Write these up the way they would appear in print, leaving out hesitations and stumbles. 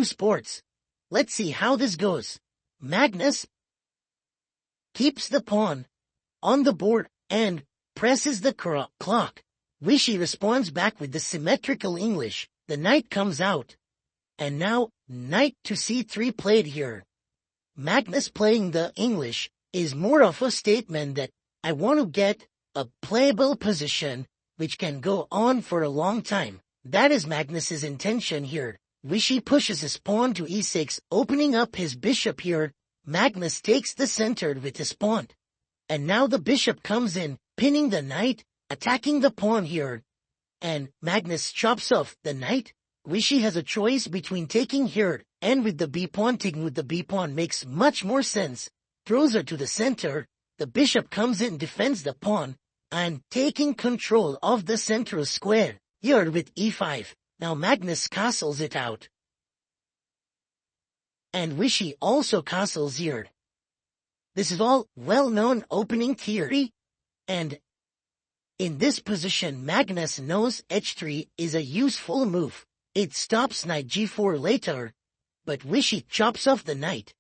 sports. Let's see how this goes. Magnus keeps the pawn on the board and presses the clock. Wishy responds back with the symmetrical English. The knight comes out. And now, knight to c3 played here. Magnus playing the English is more of a statement that I want to get a playable position which can go on for a long time. That is Magnus's intention here. Wishy pushes his pawn to e6, opening up his bishop here. Magnus takes the center with his pawn. And now the bishop comes in, pinning the knight, attacking the pawn here. And Magnus chops off the knight. Wishy has a choice between taking here and with the b-pawn. Taking with the b-pawn makes much more sense. Throws her to the center. The bishop comes in, defends the pawn, and taking control of the central square here with e5. Now Magnus castles it out. And Wishy also castles here. This is all well-known opening theory, and in this position Magnus knows h3 is a useful move. It stops knight g4 later, but Wishy chops off the knight.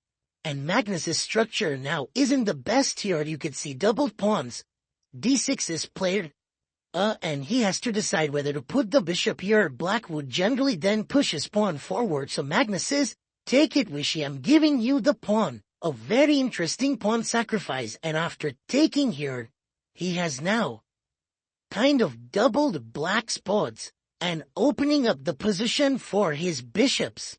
And Magnus's structure now isn't the best here. You could see doubled pawns. d6 is played, and he has to decide whether to put the bishop here. Black would generally then push his pawn forward, so Magnus says, take it Wishy, I'm giving you the pawn. A very interesting pawn sacrifice, and after taking here, he has now kind of doubled Black's pawns and opening up the position for his bishops.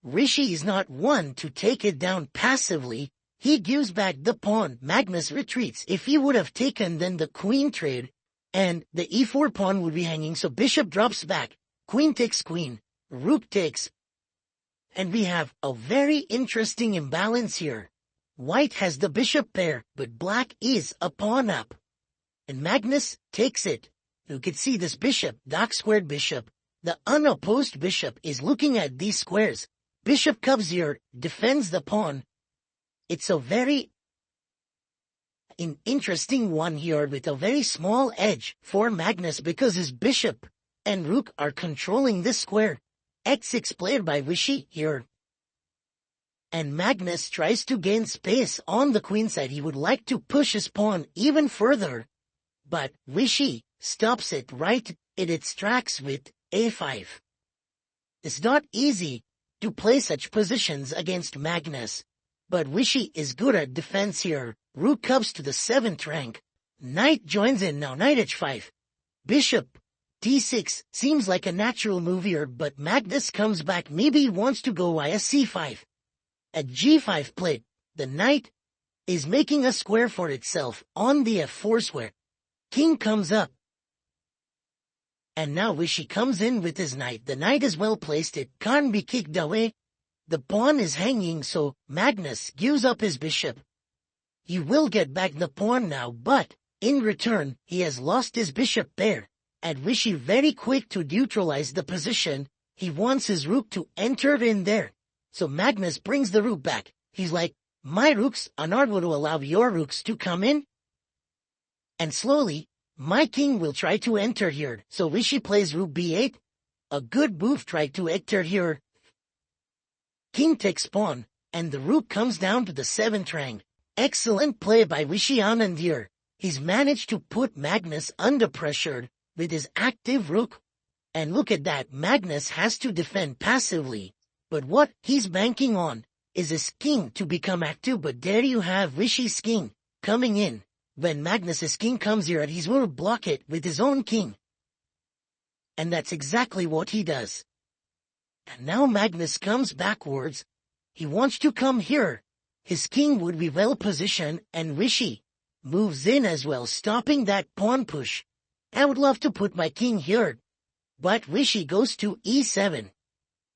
Wishy is not one to take it down passively. He gives back the pawn. Magnus retreats. If he would have taken, then the queen trade, and the e4 pawn would be hanging, so bishop drops back. Queen takes queen. Rook takes. And we have a very interesting imbalance here. White has the bishop pair, but black is a pawn up. And Magnus takes it. You can see this bishop, dark squared bishop. The unopposed bishop is looking at these squares. Bishop comes here, defends the pawn. It's a very interesting one here with a very small edge for Magnus because his bishop and rook are controlling this square. x6 played by Wishy here. And Magnus tries to gain space on the queen side. He would like to push his pawn even further, but Wishy stops it right. It extracts with a5. It's not easy to play such positions against Magnus, but Wishy is good at defense here. Rook comes to the 7th rank. Knight joins in now. Knight h5. Bishop d6 seems like a natural move here, but Magnus comes back. Maybe he wants to go via c5. At g5 played, the knight is making a square for itself on the f4 square. King comes up. And now Wishy comes in with his knight. The knight is well placed. It can't be kicked away. The pawn is hanging, so Magnus gives up his bishop. He will get back the pawn now, but in return, he has lost his bishop pair. And Wishy very quick to neutralize the position. He wants his rook to enter in there. So Magnus brings the rook back. He's like, my rooks are not going to allow your rooks to come in. And slowly, my king will try to enter here. So Wishy plays rook b8. A good move, try to enter here. King takes pawn, and the rook comes down to the 7th rank. Excellent play by Wishy Anand here. He's managed to put Magnus under pressure with his active rook. And look at that, Magnus has to defend passively. But what he's banking on is his king to become active. But there you have Wishy's king coming in. When Magnus's king comes here, he's going to block it with his own king. And that's exactly what he does. And now Magnus comes backwards. He wants to come here. His king would be well positioned, and Wishy moves in as well, stopping that pawn push. I would love to put my king here, but Wishy goes to e7.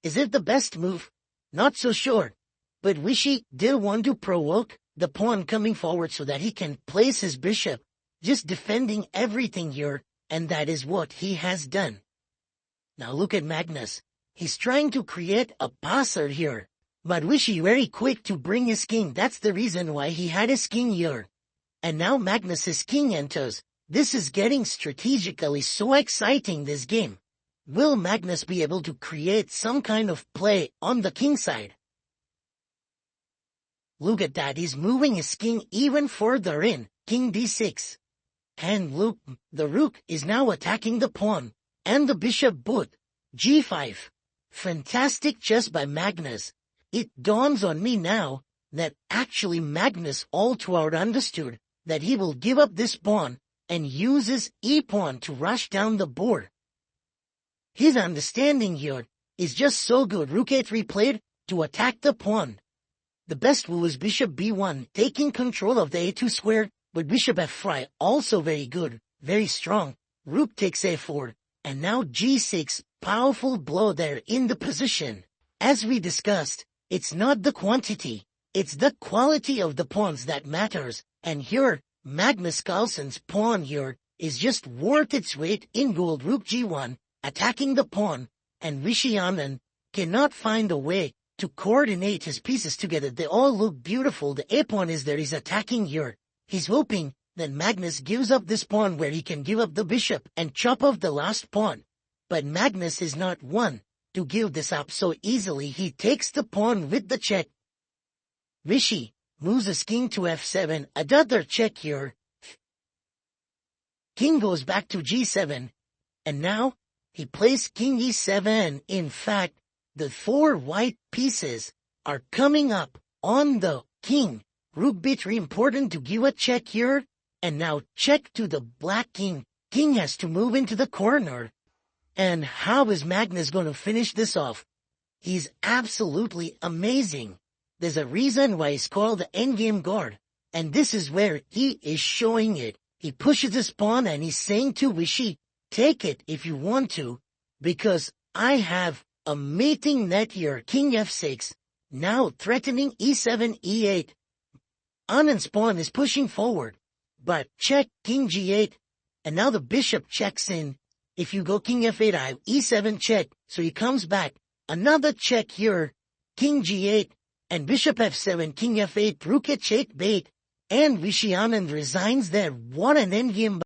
Is it the best move? Not so sure. But Wishy did want to provoke the pawn coming forward so that he can place his bishop, just defending everything here, and that is what he has done. Now look at Magnus. He's trying to create a passer here, but Wishy very quick to bring his king. That's the reason why he had his king here. And now Magnus's king enters. This is getting strategically so exciting, this game. Will Magnus be able to create some kind of play on the king side? Look at that, he's moving his king even further in, king d6. And look, the rook is now attacking the pawn, and the bishop both, g5. Fantastic chess by Magnus. It dawns on me now that actually Magnus all throughout understood that he will give up this pawn and use his e-pawn to rush down the board. His understanding here is just so good. Rook a3 played to attack the pawn. The best move is bishop b1, taking control of the a2 square, with bishop f5 also very good, very strong. Rook takes a4, and now g6, powerful blow there in the position. As we discussed, it's not the quantity, it's the quality of the pawns that matters, and here, Magnus Carlsen's pawn here is just worth its weight in gold. Rook g1, attacking the pawn, and Anand cannot find a way to coordinate his pieces together. They all look beautiful. The a-pawn is there, he's attacking here. He's hoping that Magnus gives up this pawn where he can give up the bishop and chop off the last pawn. But Magnus is not one to give this up so easily. He takes the pawn with the check. Rishi moves his king to f7, another check here. King goes back to g7, and now he plays king e7. In fact, the 4 white pieces are coming up on the king. Rook b3, important to give a check here, and now check to the black king. King has to move into the corner. And how is Magnus going to finish this off? He's absolutely amazing. There's a reason why he's called the endgame guard, and this is where he is showing it. He pushes his pawn and he's saying to Rishi, take it if you want to, because I have a mating net here. King f6, now threatening e7, e8. Anand's pawn is pushing forward, but check, king g8, and now the bishop checks in. If you go king f8, I have e7 check, so he comes back. Another check here, king g8, and bishop f7, king f8, rook h8 bait, and Anand resigns there. What an endgame.